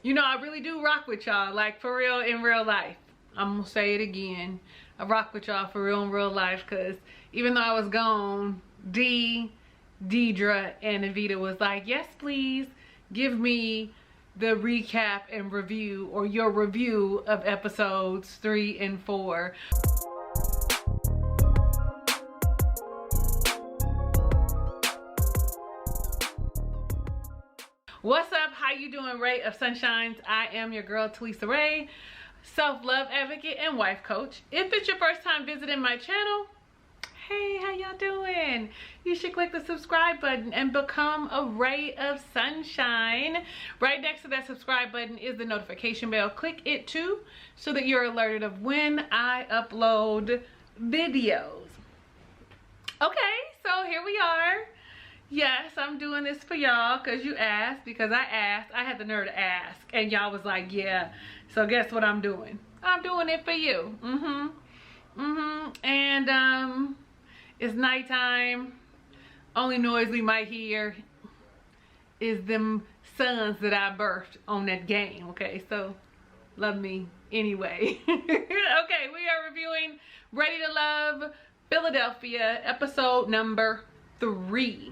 You know, I really do rock with y'all, like for real in real life. I'm gonna say it again. I rock with y'all for real in real life, because even though I was gone, Deidre and Evita was like, yes, please give me the recap and review, or your review of episodes 3 and 4. What's up? How you doing, Ray of Sunshines? I am your girl, Talisa Ray, self-love advocate and wife coach. If it's your first time visiting my channel, hey, how y'all doing? You should click the subscribe button and become a ray of sunshine. Right next to that subscribe button is the notification bell. Click it too, so that you're alerted of when I upload videos. Okay, so here we are. Yes, I'm doing this for y'all because you asked, because I asked. I had the nerve to ask, and y'all was like, yeah. So guess what I'm doing? I'm doing it for you. And it's nighttime. Only noise we might hear is them sons that I birthed on that game. Okay, so love me anyway. Okay, we are reviewing Ready to Love Philadelphia, episode number 3.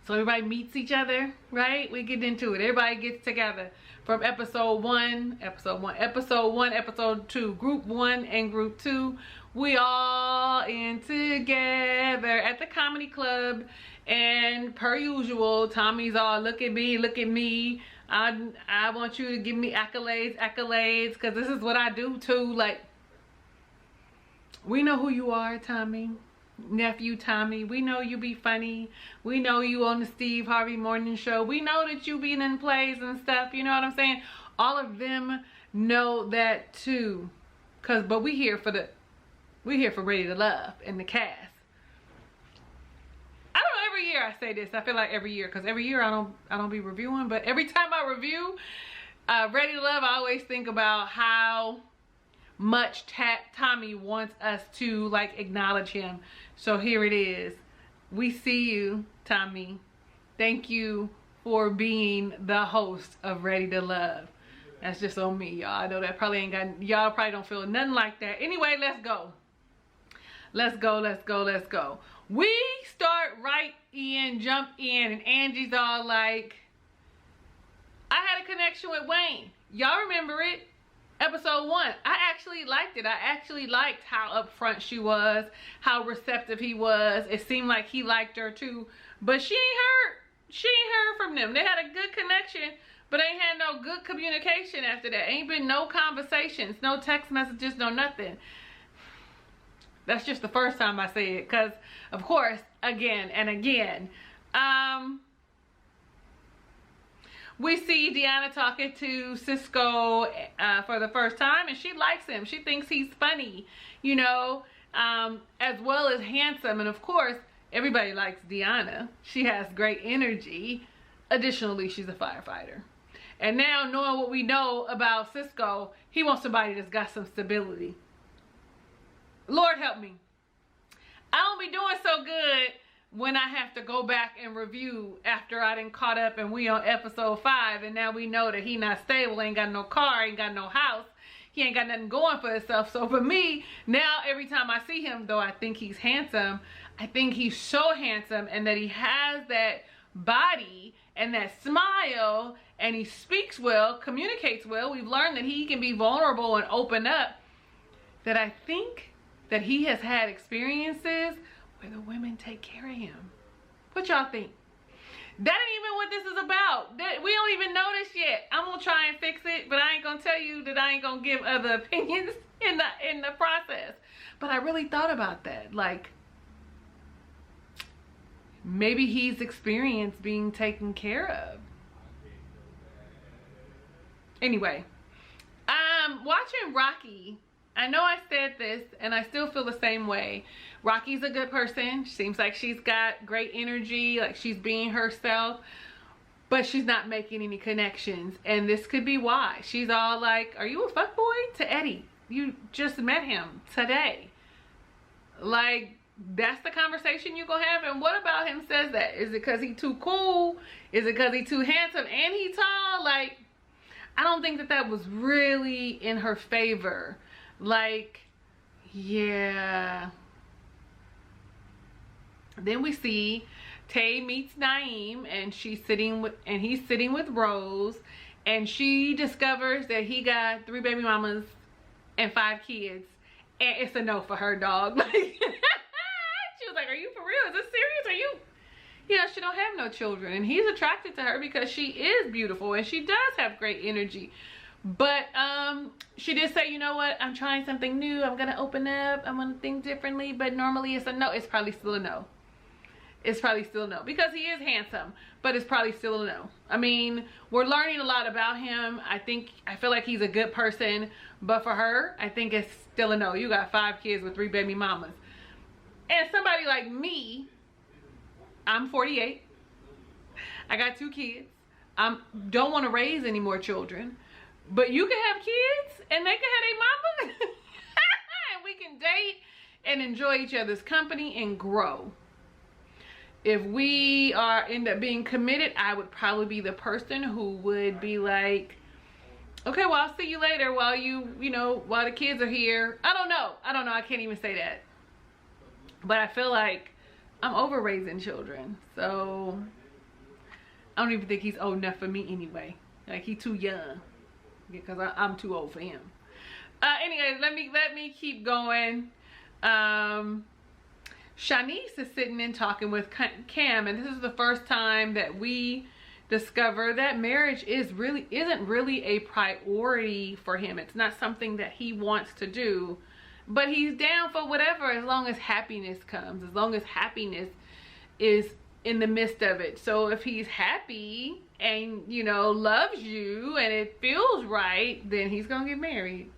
So everybody meets each other, right? We get into it. Everybody gets together from episode 1, episode 2, group 1 and group 2. We all in together at the comedy club, and per usual, Tommy's all, look at me. I want you to give me accolades, because this is what I do too. Like, we know who you are, Tommy. Nephew Tommy, we know you be funny. We know you on the Steve Harvey Morning Show. We know that you been in plays and stuff. You know what I'm saying? All of them know that too. But we here for Ready to Love and the cast. I don't know, every year I say this. I feel like every year, because every year I don't be reviewing, but every time I review Ready to Love, I always think about how much Tommy wants us to like acknowledge him. So here it is. We see you, Tommy. Thank you for being the host of Ready to Love. That's just on me, y'all. I know that probably ain't got, y'all probably don't feel nothing like that. Anyway, let's go. We start right in, jump in, and Angie's all like, I had a connection with Wayne. Y'all remember it? Episode 1, I actually liked it. I actually liked how upfront she was, how receptive he was. It seemed like he liked her too, but she ain't heard from them. They had a good connection, but ain't had no good communication after that. Ain't been no conversations, no text messages, no nothing. That's just the first time I say it, because of course, again and again, we see Deanna talking to Cisco for the first time, and she likes him. She thinks he's funny, you know, as well as handsome. And of course, everybody likes Deanna. She has great energy. Additionally, she's a firefighter. And now, knowing what we know about Cisco, he wants somebody that's got some stability. Lord help me. I don't be doing so good when I have to go back and review after I done caught up and we on episode 5, and now we know that he not stable, ain't got no car, ain't got no house, he ain't got nothing going for himself. So for me, now every time I see him, though I think he's handsome, I think he's so handsome, and that he has that body and that smile, and he speaks well, communicates well. We've learned that he can be vulnerable and open up, that I think that he has had experiences where the women take care of him. What y'all think? That ain't even what this is about. We don't even know this yet. I'm gonna try and fix it, but I ain't gonna tell you that I ain't gonna give other opinions in the process. But I really thought about that. Like, maybe he's experienced being taken care of. Anyway, watching Rocky, I know I said this and I still feel the same way. Rocky's a good person. Seems like she's got great energy, like she's being herself, but she's not making any connections. And this could be why. She's all like, are you a fuckboy? To Eddie. You just met him today. Like, that's the conversation you gonna have? And what about him says that? Is it because he too cool? Is it because he too handsome and he tall? Like, I don't think that that was really in her favor. Like, yeah. Then we see Tay meets Naeem, and he's sitting with Rose, and she discovers that he got 3 baby mamas and 5 kids, and it's a no for her, dog. Like, she was like, "Are you for real? Is this serious? Are you?" Yeah, she don't have no children, and he's attracted to her because she is beautiful and she does have great energy. But she did say, "You know what? I'm trying something new. I'm gonna open up. I'm gonna think differently." But normally it's a no. It's probably still a no. It's probably still a no because he is handsome, but it's probably still a no. I mean, we're learning a lot about him. I feel like he's a good person, but for her, I think it's still a no. You got 5 kids with 3 baby mamas. And somebody like me, I'm 48. I got 2 kids. I don't want to raise any more children, but you can have kids and they can have their mama and we can date and enjoy each other's company and grow. If we end up being committed, I would probably be the person who would be like, "Okay, well, I'll see you later while while the kids are here." I don't know. I can't even say that. But I feel like I'm over raising children. So I don't even think he's old enough for me anyway. Like, he's too young because I'm too old for him. Anyways, let me keep going. Shanice is sitting and talking with Cam, and this is the first time that we discover that marriage isn't really a priority for him. It's not something that he wants to do, but he's down for whatever as long as happiness comes, as long as happiness is in the midst of it. So if he's happy and loves you and it feels right, then he's gonna get married.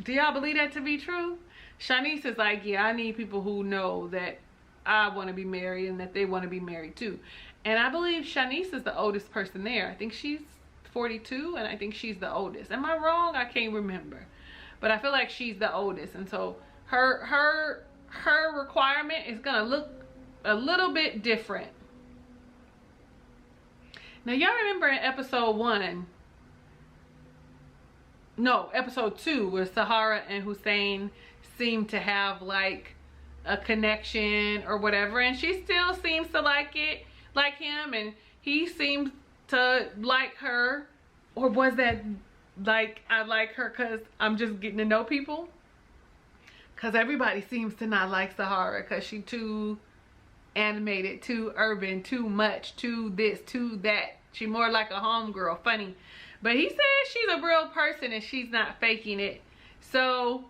Do y'all believe that to be true? Shanice is like, "Yeah, I need people who know that I want to be married and that they want to be married too." And I believe Shanice is the oldest person there. I think she's 42 and I think she's the oldest. Am I wrong? I can't remember. But I feel like she's the oldest, and so her requirement is gonna look a little bit different. Now, y'all remember in episode 2, where Sahara and Hussein seemed to have like a connection or whatever, and she still seems to like him, and he seems to like her? Or was that like, I like her because I'm just getting to know people? Because everybody seems to not like Sahara because she too animated, too urban, too much, too this, too that. She more like a homegirl, funny. But he says she's a real person and she's not faking it. So,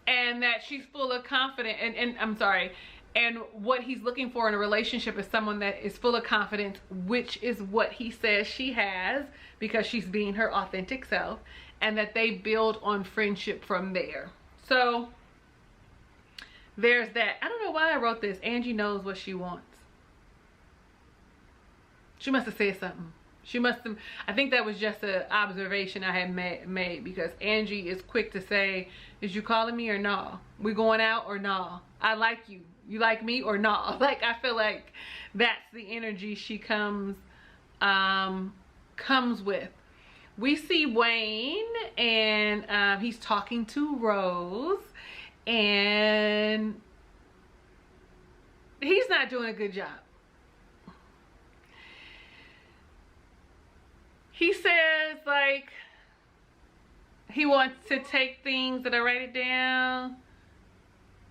and that she's full of confidence, and what he's looking for in a relationship is someone that is full of confidence, which is what he says she has, because she's being her authentic self, and that they build on friendship from there. So there's that. I don't know why I wrote this. Angie knows what she wants. She must have said something. She must have, I think that was just an observation I had made, because Angie is quick to say, "Is you calling me or nah? We going out or nah? I like you. You like me or nah?" Like, I feel like that's the energy she comes with. We see Wayne, and he's talking to Rose, and he's not doing a good job. He says, like, he wants to take things, and I write it down,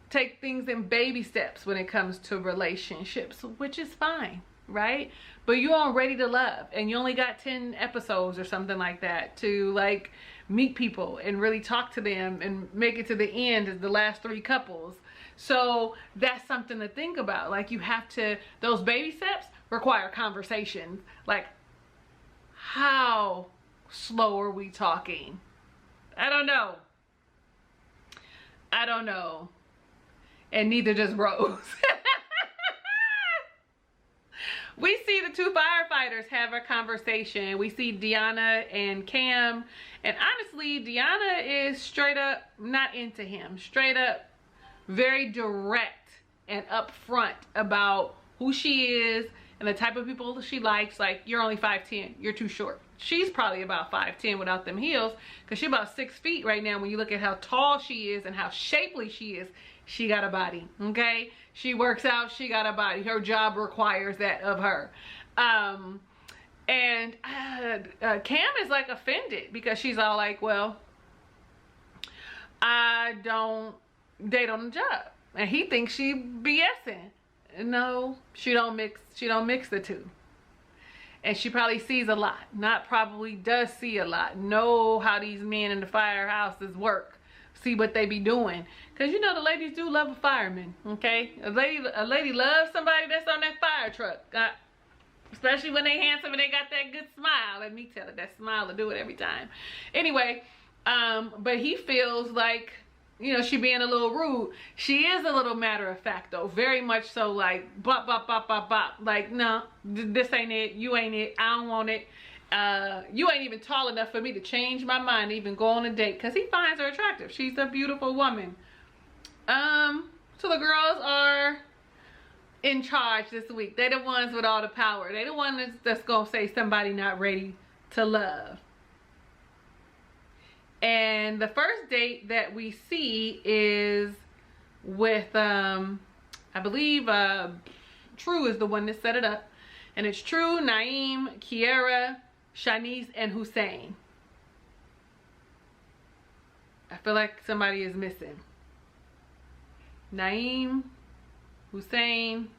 take things in baby steps when it comes to relationships, which is fine, right? But you're all ready to love, and you only got 10 episodes or something like that to, like, meet people and really talk to them and make it to the end as the last 3 couples. So that's something to think about. Like, you have to, those baby steps require conversations. Like, how slow are we talking? I don't know. And neither does Rose. We see the 2 firefighters have a conversation. We see Deanna and Cam, and honestly, Deanna is straight up not into him. Straight up very direct and upfront about who she is and the type of people she likes, like, you're only 5'10", you're too short. She's probably about 5'10" without them heels, because she's about 6 feet right now. When you look at how tall she is and how shapely she is, she got a body, okay? She works out, she got a body. Her job requires that of her. Cam is like offended because she's all like, well, I don't date on the job. And he thinks she BSing. No, she don't mix the two. And she probably sees a lot. Not probably, does see a lot. Know how these men in the firehouses work. See what they be doing. Because you know the ladies do love a fireman, okay? A lady loves somebody that's on that fire truck. Especially when they handsome and they got that good smile. Let me tell it, that smile will do it every time. Anyway, but he feels like, you know, she being a little rude. She is a little matter of fact though. Very much so, like, bop, bop, bop, bop, bop. Like, no, this ain't it. You ain't it. I don't want it. You ain't even tall enough for me to change my mind to even go on a date. Because he finds her attractive. She's a beautiful woman. So the girls are in charge this week. They the ones with all the power. They the ones that's gonna say somebody not ready to love. And the first date that we see is with I believe True is the one that set it up. And it's True, Naeem, Kiera, Shanice, and Hussein. I feel like somebody is missing. Naeem, Hussein,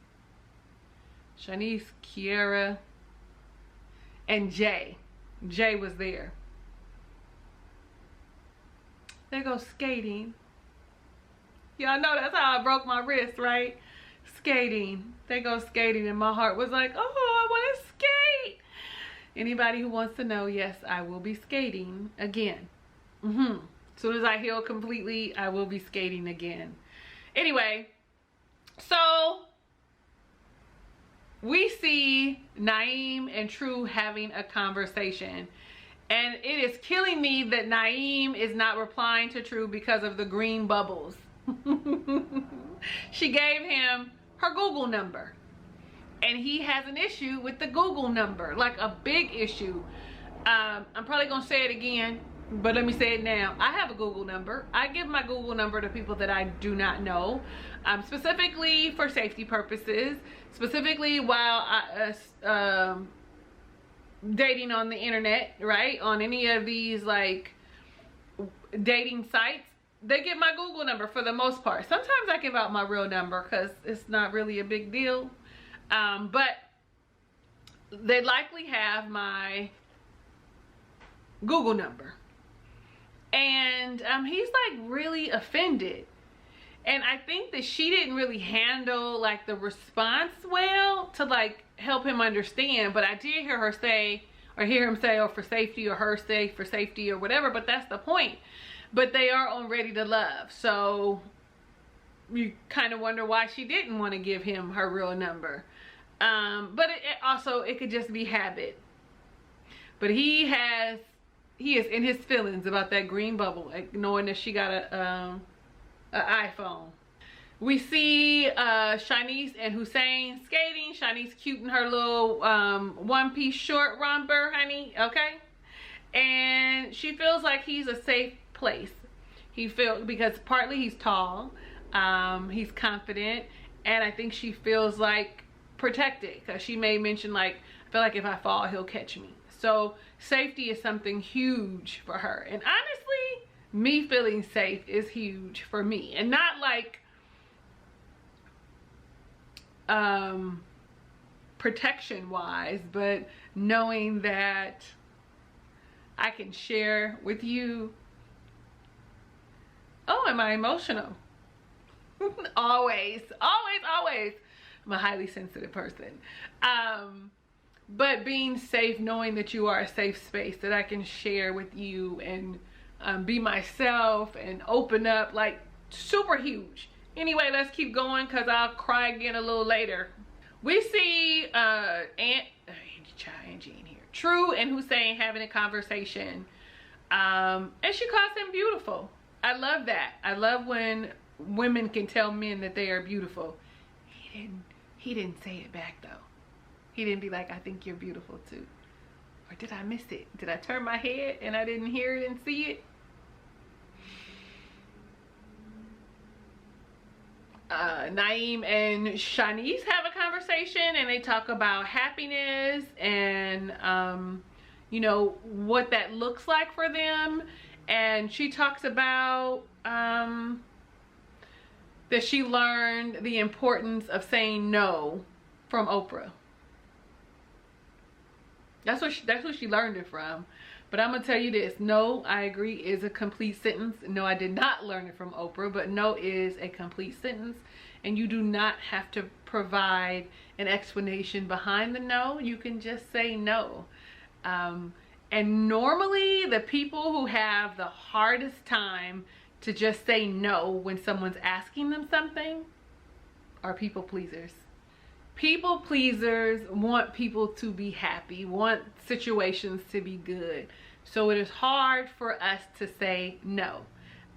Shanice, Kiera, and Jay. Jay was there. There goes skating. Y'all know that's how I broke my wrist, right? Skating. There goes skating, and my heart was like, oh, I want to skate. Anybody who wants to know, yes, I will be skating again. As soon as I heal completely, I will be skating again. Anyway, so we see Naeem and True having a conversation. And it is killing me that Naeem is not replying to True because of the green bubbles. She gave him her Google number. And he has an issue with the Google number. Like a big issue. I'm probably going to say it again. But let me say it now. I have a Google number. I give my Google number to people that I do not know. Specifically for safety purposes. Specifically while dating on the internet, right? On any of these like dating sites. They get my Google number for the most part. Sometimes I give out my real number because it's not really a big deal. But they likely have my Google number. And he's like really offended. And I think that she didn't really handle like the response well to like help him understand. But I did hear her say, or hear him say, oh, for safety, or her say for safety or whatever. But that's the point. But they are on Ready to Love. So you kind of wonder why she didn't want to give him her real number. But it could just be habit. But he is in his feelings about that green bubble, like knowing that she got a iPhone. We see Shanice and Hussein skating. Shanice cute in her little one-piece short romper, honey, okay? And she feels like he's a safe place. Because partly he's tall, he's confident, and I think she feels like protected, because she may mention like, I feel like if I fall, he'll catch me. So safety is something huge for her. And honestly, me feeling safe is huge for me. And not like protection wise, but knowing that I can share with you. Oh, am I emotional? Always. I'm a highly sensitive person. But being safe, knowing that you are a safe space that I can share with you and be myself and open up, like super huge. Anyway, let's keep going because I'll cry again a little later. We see Angie in here. True and Hussein having a conversation. And she calls him beautiful. I love that. I love when women can tell men that they are beautiful. He didn't say it back though. He didn't be like, I think you're beautiful too. Or did I miss it? Did I turn my head and I didn't hear it and see it? Naeem and Shanice have a conversation, and they talk about happiness and you know, what that looks like for them. And she talks about that she learned the importance of saying no from Oprah. That's what she learned it from. But I'm gonna tell you this, no, I agree, is a complete sentence. No, I did not learn it from Oprah, but no is a complete sentence. And you do not have to provide an explanation behind the no. You can just say no. And normally the people who have the hardest time to just say no when someone's asking them something are people pleasers. People pleasers want people to be happy, want situations to be good. So it is hard for us to say no.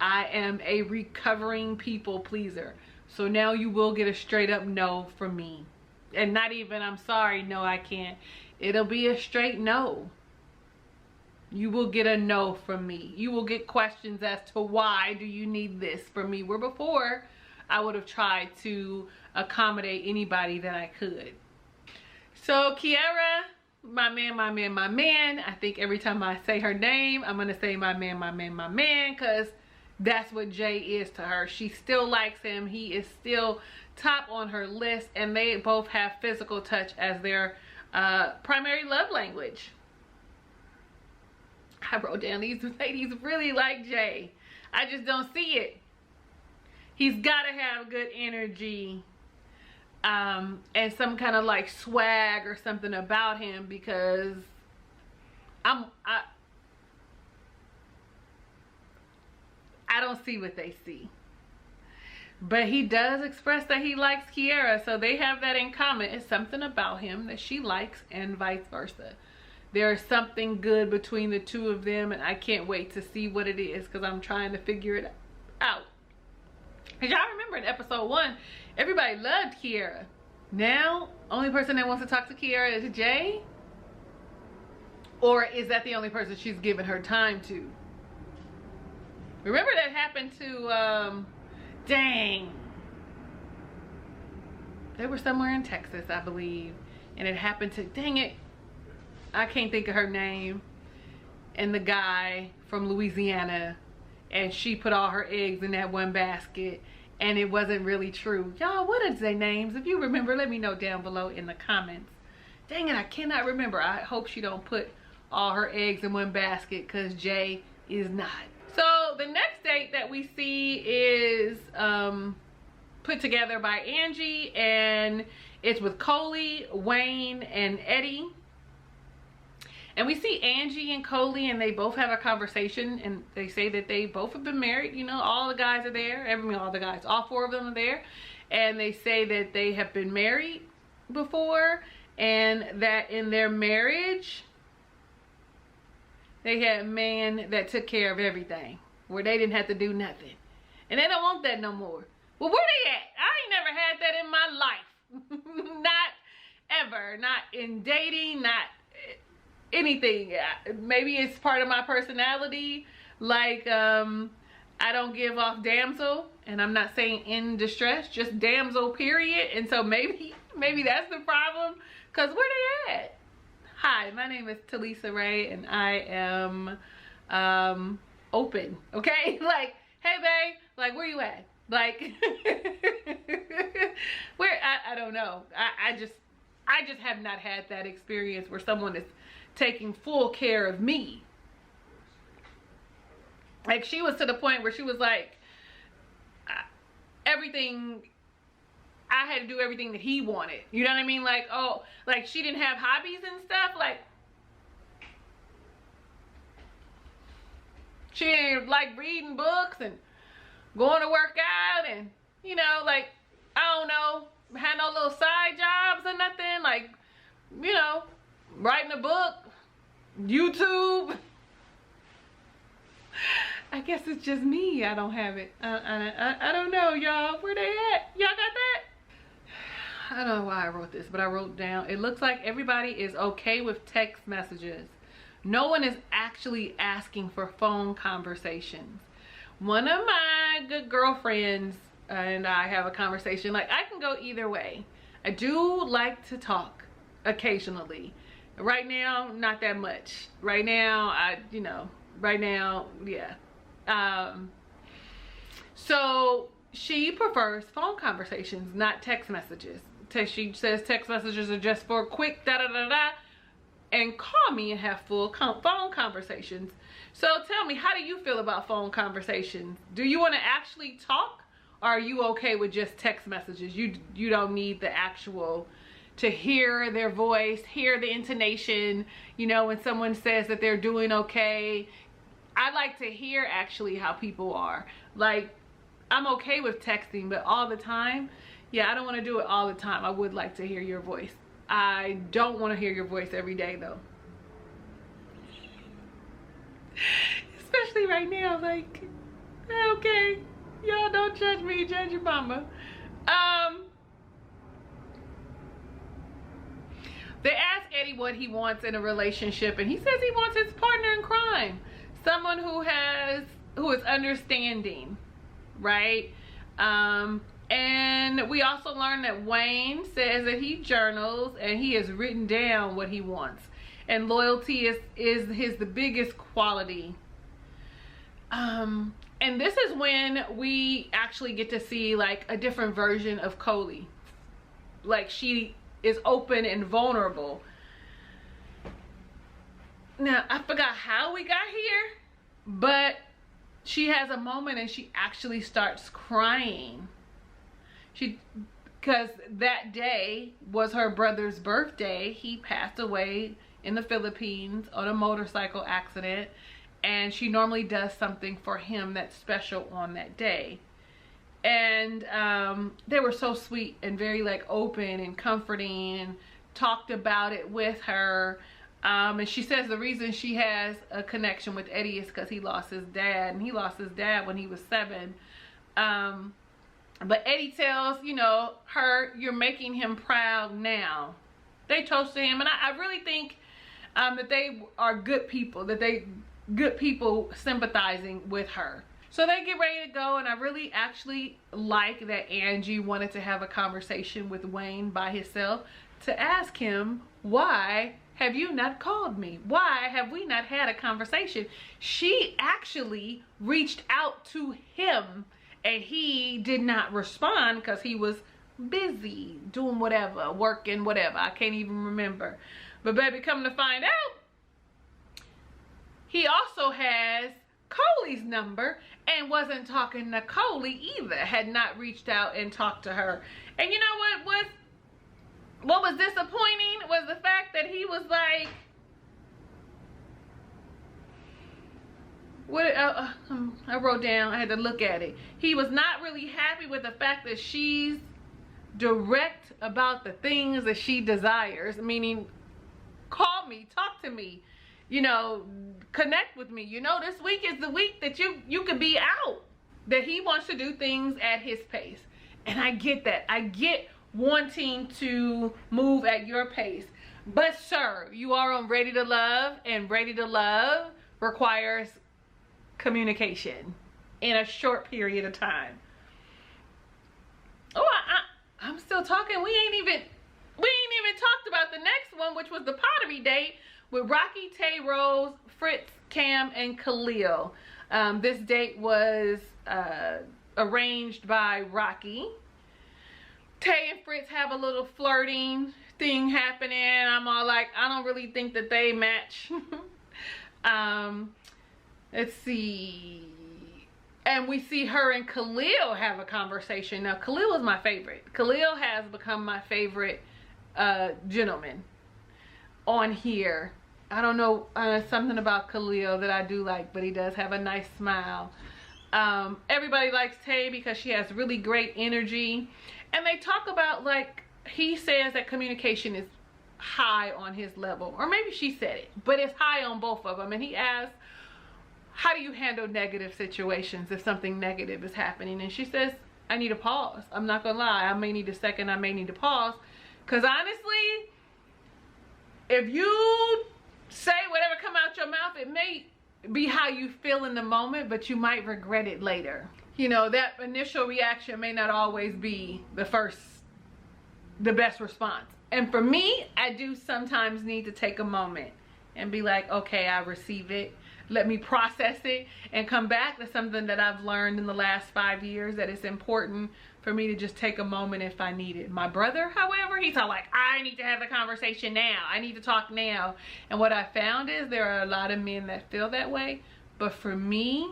I am a recovering people pleaser. So now you will get a straight up no from me. And not even, I'm sorry, no, I can't. It'll be a straight no. You will get a no from me. You will get questions as to why do you need this from me, where before I would have tried to accommodate anybody that I could. So Kiara, my man. I think every time I say her name, I'm gonna say my man, because that's what Jay is to her. She still likes him. He is still top on her list, and they both have physical touch as their primary love language. I wrote down these ladies really like Jay. I just don't see it. He's got to have good energy and some kind of like swag or something about him, because I don't see what they see. But he does express that he likes Kiara, so they have that in common. It's something about him that she likes, and vice versa. There is something good between the two of them, and I can't wait to see what it is, because I'm trying to figure it out. Because y'all remember in episode 1, everybody loved Kiara. Now, only person that wants to talk to Kiara is Jay? Or is that the only person she's given her time to? Remember that happened to, dang. They were somewhere in Texas, I believe. And it happened to, dang it, I can't think of her name. And the guy from Louisiana, and she put all her eggs in that one basket, and it wasn't really true. Y'all, what is their names? If you remember, let me know down below in the comments. Dang it, I cannot remember. I hope she don't put all her eggs in one basket, because Jay is not. So the next date that we see is put together by Angie, and it's with Coley, Wayne, and Eddie. And we see Angie and Coley, and they both have a conversation, and they say that they both have been married. You know, all the guys are there. All 4 of them are there. And they say that they have been married before, and that in their marriage, they had a man that took care of everything, where they didn't have to do nothing. And they don't want that no more. Well, where they at? I ain't never had that in my life. Not ever. Not in dating, not anything. Maybe it's part of my personality. Like, I don't give off damsel, and I'm not saying in distress, just damsel period. And so maybe that's the problem, because where they at? Hi, my name is Talisa Ray, and I am open, okay? Like, hey babe, like, where you at? Like, where, I don't know. I just have not had that experience where someone is taking full care of me. Like, she was to the point where she was like, everything, I had to do everything that he wanted. You know what I mean? Like, oh, like she didn't have hobbies and stuff. Like, she didn't like reading books and going to work out, and, you know, like, I don't know, had no little side jobs or nothing. Like, you know, writing a book, YouTube. I guess it's just me. I don't have it. I don't know, y'all. Where they at? Y'all got that? I don't know why I wrote this, but I wrote down, it looks like everybody is okay with text messages. No one is actually asking for phone conversations. One of my good girlfriends and I have a conversation, like I can go either way. I do like to talk occasionally. Right now, not that much. Right now, yeah. So she prefers phone conversations, not text messages. She says text messages are just for quick da-da-da-da, and call me and have full phone conversations. So tell me, how do you feel about phone conversations? Do you want to actually talk, or are you okay with just text messages? You don't need the actual, to hear their voice, hear the intonation, you know, when someone says that they're doing okay. I like to hear actually how people are. Like, I'm okay with texting, but all the time, yeah, I don't want to do it all the time. I would like to hear your voice. I don't want to hear your voice every day though. Especially right now, like, okay, y'all don't judge me, judge your mama. They asked Eddie what he wants in a relationship, and he says he wants his partner in crime, someone who is understanding, right? And we also learned that Wayne says that he journals and he has written down what he wants, and loyalty is the biggest quality. And this is when we actually get to see like a different version of Coley. Like, she is open and vulnerable. Now, I forgot how we got here, but she has a moment and she actually starts crying. Because that day was her brother's birthday. He passed away in the Philippines on a motorcycle accident, and she normally does something for him that's special on that day. And they were so sweet and very like open and comforting, and talked about it with her. And she says the reason she has a connection with Eddie is because he lost his dad, and he lost his dad when he was 7. But Eddie tells, you know, her, you're making him proud now. They toasted him, and I really think that they are good people, good people sympathizing with her. So they get ready to go, and I really actually like that Angie wanted to have a conversation with Wayne by himself to ask him, why have you not called me? Why have we not had a conversation? She actually reached out to him, and he did not respond because he was busy doing whatever, working, whatever. I can't even remember. But baby, come to find out, he also has Coley's number and wasn't talking to Coley either, had not reached out and talked to her. And you know what was disappointing was the fact that he was like, I wrote down, I had to look at it. He was not really happy with the fact that she's direct about the things that she desires, meaning call me, talk to me, you know, connect with me. You know, this week is the week that you could be out. That he wants to do things at his pace. And I get that. I get wanting to move at your pace. But sir, you are on Ready to Love, and Ready to Love requires communication in a short period of time. Oh, I'm still talking. We ain't even talked about the next one, which was the pottery date with Rocky, Tay, Rose, Fritz, Cam, and Khalil. This date was arranged by Rocky. Tay and Fritz have a little flirting thing happening. I'm all like, I don't really think that they match. Let's see. And we see her and Khalil have a conversation. Now, Khalil is my favorite. Khalil has become my favorite gentleman on here. I don't know, something about Khalil that I do like, but he does have a nice smile. Everybody likes Tay because she has really great energy. And they talk about, like, he says that communication is high on his level. Or maybe she said it, but it's high on both of them. And he asks, how do you handle negative situations if something negative is happening? And she says, I need a pause. I'm not gonna lie. I may need a second. I may need to pause. Because honestly, if you say whatever come out your mouth, it may be how you feel in the moment, but you might regret it later. You know, that initial reaction may not always be the best response. And for me, I do sometimes need to take a moment and be like, okay, I receive it. Let me process it and come back. That's something that I've learned in the last 5 years, that it's important for me to just take a moment if I need it. My brother, however, he's all like, I need to have the conversation now. I need to talk now. And what I found is there are a lot of men that feel that way. But for me,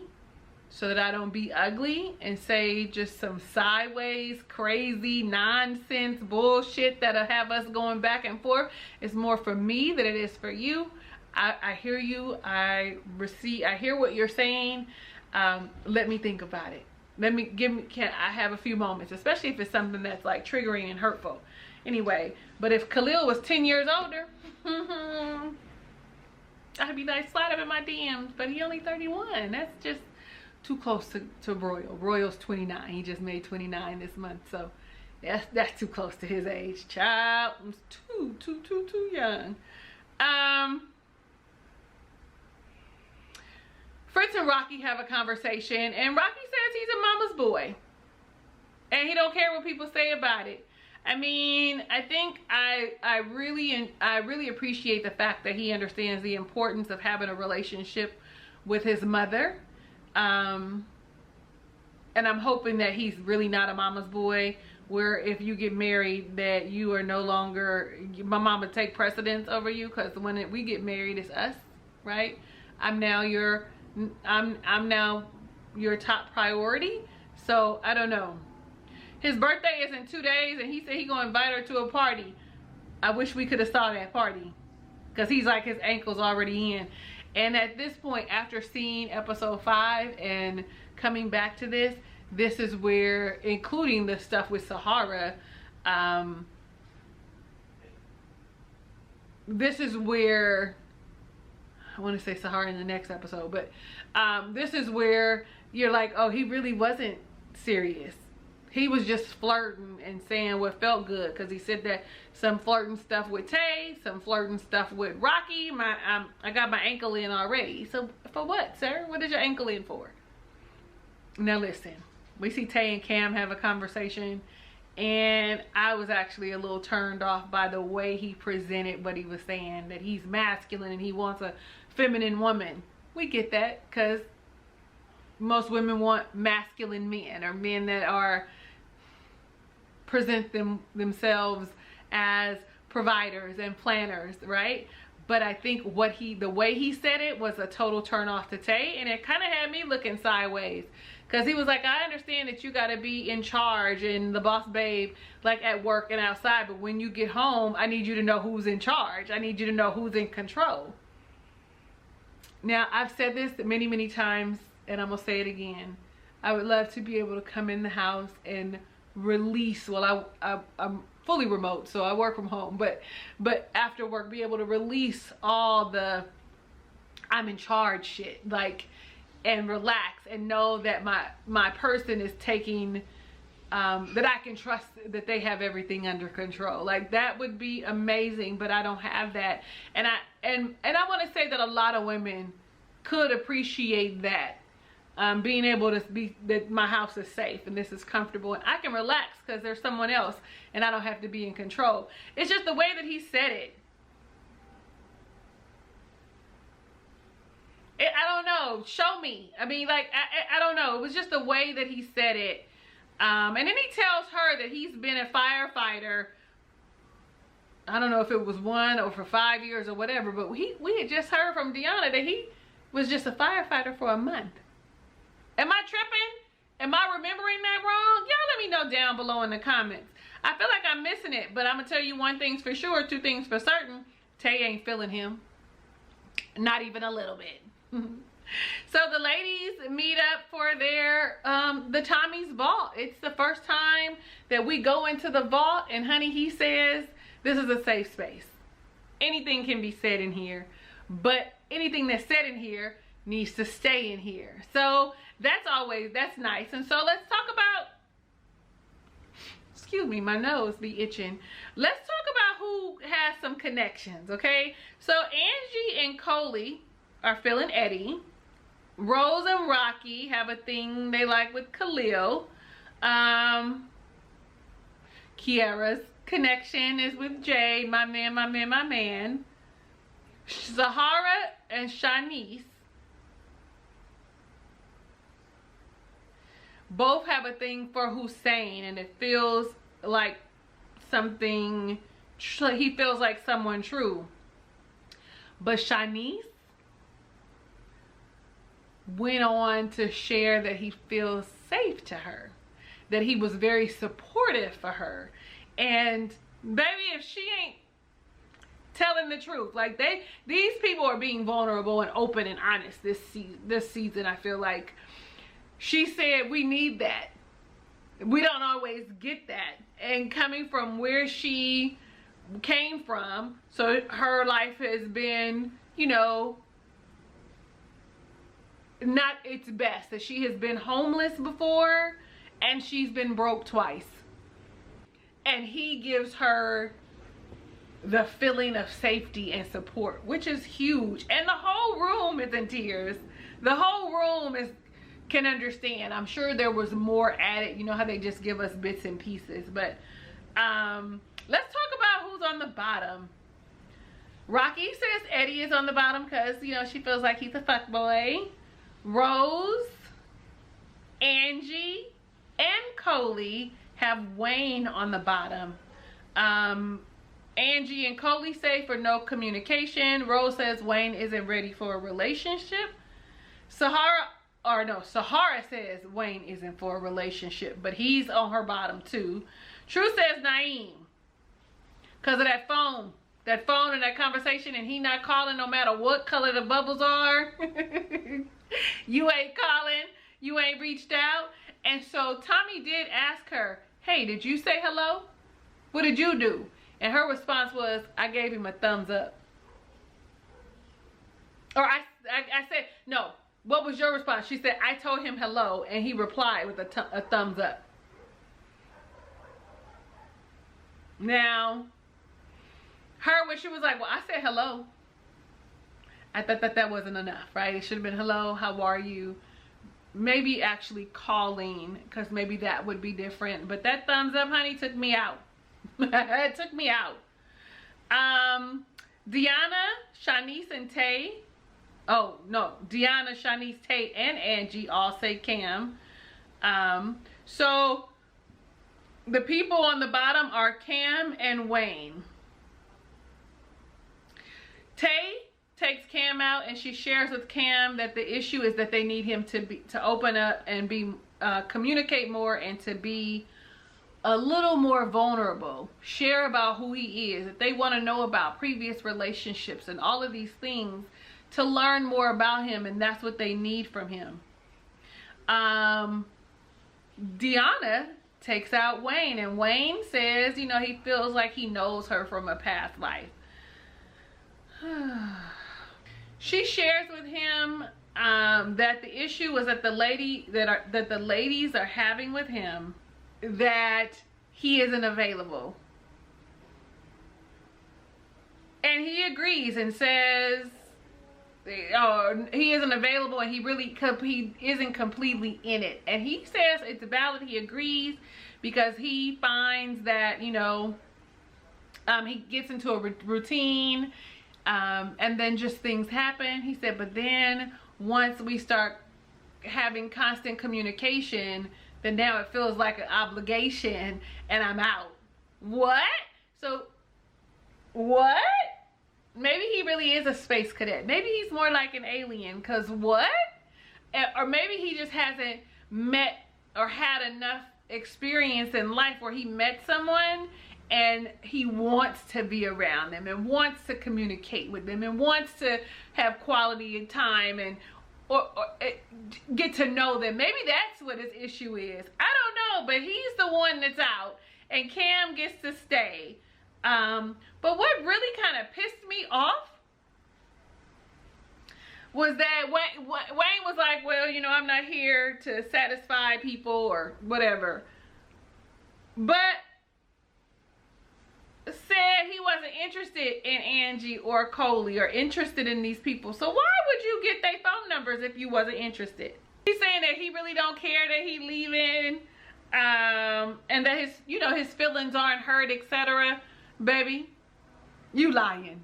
so that I don't be ugly and say just some sideways, crazy, nonsense bullshit that'll have us going back and forth, it's more for me than it is for you. I hear you. I hear what you're saying. Let me think about it. Can I have a few moments, especially if it's something that's like triggering and hurtful. Anyway, but if Khalil was 10 years older, I'd be like, slide up in my DMs, but he only 31. That's just too close to Royal. Royal's 29. He just made 29 this month, so that's too close to his age. Child, I'm too young. Fritz and Rocky have a conversation, and Rocky says he's a mama's boy, and he don't care what people say about it. I mean, I think I really appreciate the fact that he understands the importance of having a relationship with his mother. And I'm hoping that he's really not a mama's boy, where if you get married that you are no longer, my mama take precedence over you, because when we get married, it's us, right? I'm now your top priority. So I don't know. His birthday is in 2 days, and he said he gonna invite her to a party. I wish we could have saw that party, because he's like, his ankle's already in. And at this point, after seeing episode 5 and coming back to this is where, including the stuff with Sahara, this is where, I want to say Sahara in the next episode, but this is where you're like, oh, he really wasn't serious. He was just flirting and saying what felt good, because he said that some flirting stuff with Tay, some flirting stuff with Rocky. I got my ankle in already. So for what, sir? What is your ankle in for? Now listen, we see Tay and Cam have a conversation, and I was actually a little turned off by the way he presented what he was saying, that he's masculine and he wants a feminine woman. We get that, because most women want masculine men, or men that are present themselves as providers and planners, right? But I think the way he said it was a total turn off to Tay, and it kind of had me looking sideways, because he was like, I understand that you got to be in charge and the boss babe, like at work and outside, but when you get home, I need you to know who's in charge. I need you to know who's in control. Now, I've said this many, many times, and I'm gonna say it again. I would love to be able to come in the house and release, well, I'm fully remote, so I work from home, but after work, be able to release all the I'm in charge shit, like, and relax and know that my person is taking, that I can trust that they have everything under control. Like, that would be amazing, but I don't have that. And I want to say that a lot of women could appreciate that. Being able to be, that my house is safe and this is comfortable and I can relax because there's someone else and I don't have to be in control. It's just the way that he said it. I don't know. Show me. I mean, like, I don't know. It was just the way that he said it. And then he tells her that he's been a firefighter. I don't know if it was 1 or for 5 years or whatever, but we had just heard from Deanna that he was just a firefighter for a month. Am I tripping? Am I remembering that wrong? Y'all let me know down below in the comments. I feel like I'm missing it, but I'm gonna tell you one thing's for sure, 2 things for certain. Tay ain't feeling him. Not even a little bit. So the ladies meet up for their the Tommy's vault. It's the first time that we go into the vault, and honey, he says this is a safe space. Anything can be said in here, but anything that's said in here needs to stay in here. So that's nice. And so let's talk about excuse me, my nose be itching. Let's talk about who has some connections, okay? So Angie and Coley are feeling Eddie. Rose and Rocky have a thing they like with Khalil. Kiara's connection is with Jay, my man. Zahara and Shanice both have a thing for Hussein, and it feels like something, he feels like someone true. But Shanice went on to share that he feels safe to her, that he was very supportive for her. And baby, if she ain't telling the truth, like these people are being vulnerable and open and honest this season, I feel like. She said we need that. We don't always get that. And coming from where she came from, so her life has been, you know, not its best. That she has been homeless before and she's been broke twice. And he gives her the feeling of safety and support, which is huge. And the whole room is in tears. The whole room can understand. I'm sure there was more added. You know how they just give us bits and pieces. But let's talk about who's on the bottom. Rocky says Eddie is on the bottom because, you know, she feels like he's a fuckboy. Rose, Angie, and Coley have Wayne on the bottom. Angie and Coley say for no communication. Rose says Wayne isn't ready for a relationship. Sahara says Wayne isn't for a relationship, but he's on her bottom too. True says Naeem, because of that phone and that conversation, and he not calling no matter what color the bubbles are. You ain't calling, you ain't reached out. And so Tommy did ask her, hey, did you say hello? What did you do? And her response was, I gave him a thumbs up. Or I said, no. What was your response? She said, I told him hello, and he replied with a thumbs up. Now, when she was like, well, I said hello. I thought that wasn't enough, right? It should have been hello, how are you? Maybe actually calling, because maybe that would be different. But that thumbs up, honey, took me out. It took me out. Deanna, Shanice, and Tay. Oh, no. Deanna, Shanice, Tate, and Angie all say Cam. So, the people on the bottom are Cam and Wayne. Tay takes Cam out and she shares with Cam that the issue is that they need him to open up and communicate more and to be a little more vulnerable. Share about who he is. If they want to know about previous relationships and all of these things, to learn more about him, and that's what they need from him. Deanna takes out Wayne, and Wayne says, you know, he feels like he knows her from a past life. She shares with him that the issue was that the ladies are having with him, that he isn't available. And he agrees and says, he isn't available, and he isn't completely in it. And he says it's valid. He agrees because he finds that, you know, he gets into a routine, and then just things happen. He said, but then once we start having constant communication, then now it feels like an obligation and I'm out. What? So, what? Maybe he really is a space cadet. Maybe he's more like an alien, because what? Or maybe he just hasn't met or had enough experience in life where he met someone and he wants to be around them and wants to communicate with them and wants to have quality time and or get to know them. Maybe that's what his issue is. I don't know, but he's the one that's out and Cam gets to stay. But what really kind of pissed me off was that Wayne was like, well, you know, I'm not here to satisfy people or whatever. But wasn't interested in Angie or Coley or interested in these people. So why would you get their phone numbers if you wasn't interested? He's saying that he really don't care that he leaving, and that his, you know, his feelings aren't hurt, etc. Baby, you lying.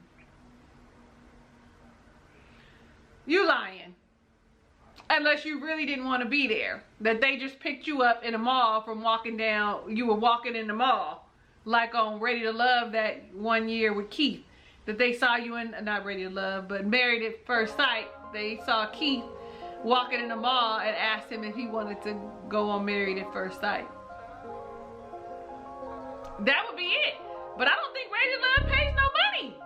You lying. Unless you really didn't want to be there. That they just picked you up in a mall from walking down, you were walking in the mall. Like on Ready to Love that one year with Keith. That they saw you in, not Ready to Love, but Married at First Sight. They saw Keith walking in the mall and asked him if he wanted to go on Married at First Sight. That would be it. But I don't think Ready to Love pays no money.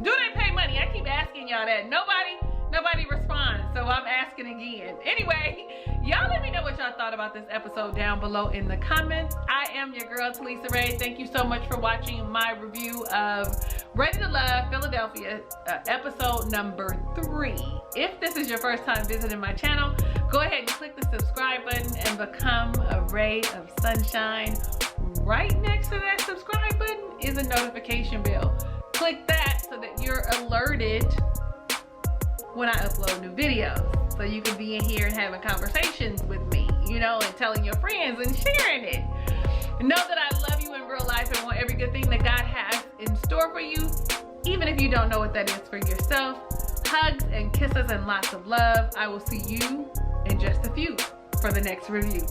Do they pay money? I keep asking y'all that. Nobody responds, so I'm asking again. Anyway, y'all let me know what y'all thought about this episode down below in the comments. I am your girl, Talisa Ray. Thank you so much for watching my review of Ready to Love Philadelphia, episode number 3. If this is your first time visiting my channel, go ahead and click the subscribe button and become a ray of sunshine. Right next to that subscribe button is a notification bell. Click that so that you're alerted when I upload new videos, so you can be in here and having conversations with me, you know, and telling your friends and sharing it. Know that I love you in real life and want every good thing that God has in store for you, even if you don't know what that is for yourself. Hugs and kisses and lots of love. I will see you in just a few for the next review.